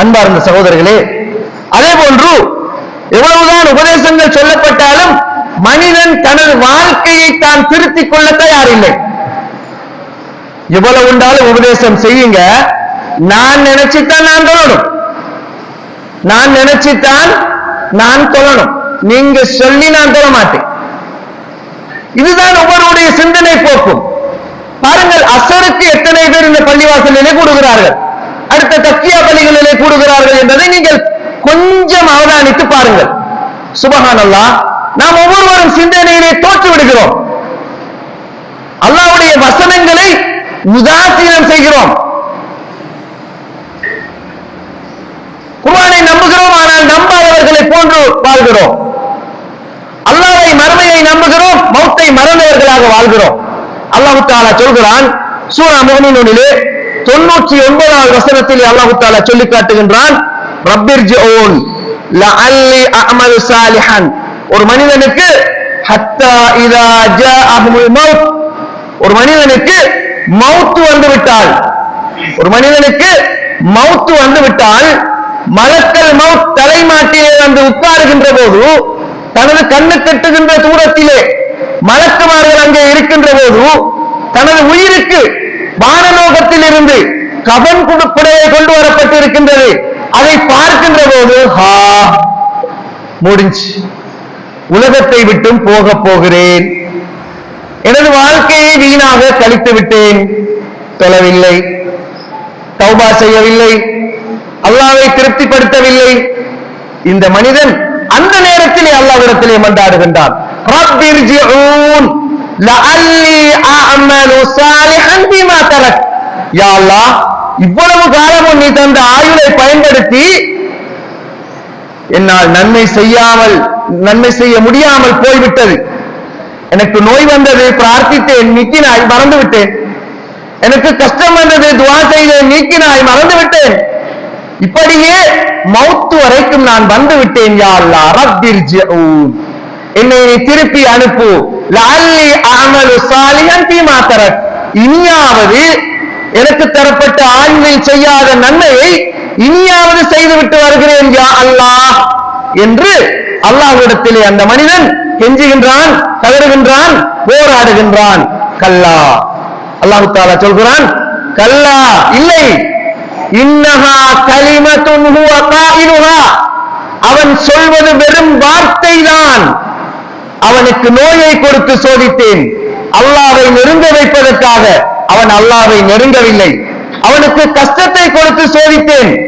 அன்பார்ந்த சகோதரர்களே, அதே போன்று எவ்வளவுதான் உபதேசங்கள் சொல்லப்பட்டாலும் மனிதன் தனது வாழ்க்கையை தான் திருத்திக் கொள்ள தயாரில்லை. எவ்வளவு உண்டாலும் உபதேசம் செய்யுங்க, நான் நினைச்சுத்தான் நான் தொழணும், நான் நினைச்சுத்தான் நான் தொழணும், நீங்க சொல்லி நான் தொழ மாட்டேன். இதுதான் ஒவ்வொருடைய சிந்தனை போக்கும். பாருங்கள், அசருக்கு எத்தனை பேர் இந்த பள்ளிவாசலிலே கூடுகிறார்கள், அடுத்த தக்கியா பள்ளிகளிலே கூடுகிறார்கள் என்பதை நீங்கள் கொஞ்சம் அவதானித்து பாருங்கள். சுபஹானல்லாஹ், நாம் ஒவ்வொருவரும் சிந்தனையிலே தோற்று விடுகிறோம். அல்லாஹ்வுடைய வசனங்களை உதாசீனம் செய்கிறோம். குர்ஆனை நம்புகிறோம், ஆனால் நம்பாதவர்களை போன்று வாழ்கிறோம். அல்லாஹ்வை மறுமையை நம்புகிறோம், மௌத்தை மறந்தவர்களாக வாழ்கிறோம். அல்லாஹ் தஆலா சொல்கிறான் சூரா முஃமினூனிலே 99வது வசனத்தில் அல்லாஹ் தஆலா சொல்லி காட்டுகின்றான், ரப்பிர்ஜிஊன் லஅல்லி அஅமலு சாலிஹன். ஒரு மனிதனுக்கு ஹத்தா இதா ஜாஅஹுல் மௌத், ஒரு மனிதனுக்கு மௌத் வந்து விட்டால், ஒரு மனிதனுக்கு மௌத் வந்து விட்டால், மலக்கல் மௌத் தலைமாட்டிலே வந்து உட்காருகின்ற போது, தனது கண்ணு கட்டுகின்ற தூரத்திலே மலக்குமார்கள் அங்கே இருக்கின்ற போது, தனது உயிருக்கு வானலோகத்தில் இருந்து கபன் புடவை கொண்டு வரப்பட்டிருக்கின்றது. அதை பார்க்கின்ற போது முடிஞ்சு, உலகத்தை விட்டும் போக போகிறேன், எனது வாழ்க்கையை வீணாக கழித்து விட்டேன், தொழவில்லை, தௌபா செய்யவில்லை, அல்லாஹ்வை திருப்திப்படுத்தவில்லை. இந்த மனிதன் அந்த நேரத்திலே அல்லாஹ்விடத்திலே மன்றாடுகின்றான், ரப்பிர்ஜிஊன் லஅல்லி அஅமலு சாலிஹன் பிமா தரக். யா அல்லாஹ், இவ்வளவு காலமும் நீ தந்த ஆயுளை பயன்படுத்தி என்னால் நன்மை செய்ய முடியாமல் போய்விட்டது. எனக்கு நோய் வந்தது, பிரார்த்தித்தேன், நீக்கினாய், மறந்து விட்டேன். எனக்கு கஷ்டம் வந்தது, துஆ செய்தேன், நீக்கினாய், மறந்து விட்டேன். இப்படியே மௌத் வரைக்கும் நான் வந்து விட்டேன். யா அல்லாஹ், ரப்பிர்ஜிஊன், என்னை திருப்பி அனுப்பு, லஅல்லி அஅமலு சாலிஹன் ஃபீமா தரக், இனியாவது எனக்கு தரப்பட்ட ஆயுளில் செய்யாத நன்மையை இனியாவது செய்துவிட்டு வருகிறேன் யா அல்லாஹ் என்று அல்லாஹ்விடத்திலே அந்த மனிதன் கெஞ்சுகின்றான், கதறுகின்றான், போராடுகின்றான். கல்லா, அல்லாஹ் தஆலா சொல்கிறான், கல்லா, இல்லை, இன்னஹா கலிமத்துன் ஹுவ காயிலுஹா, அவன் சொல்வது வெறும் வார்த்தை தான். அவனுக்கு நோயை கொடுத்து சோதித்தேன், அல்லாஹ்வை நெருங்க வைப்பதற்காக அவன் அல்லாஹ்வை நெருங்கவில்லை. அவனுக்கு கஷ்டத்தை கொடுத்து சோதித்தேன்,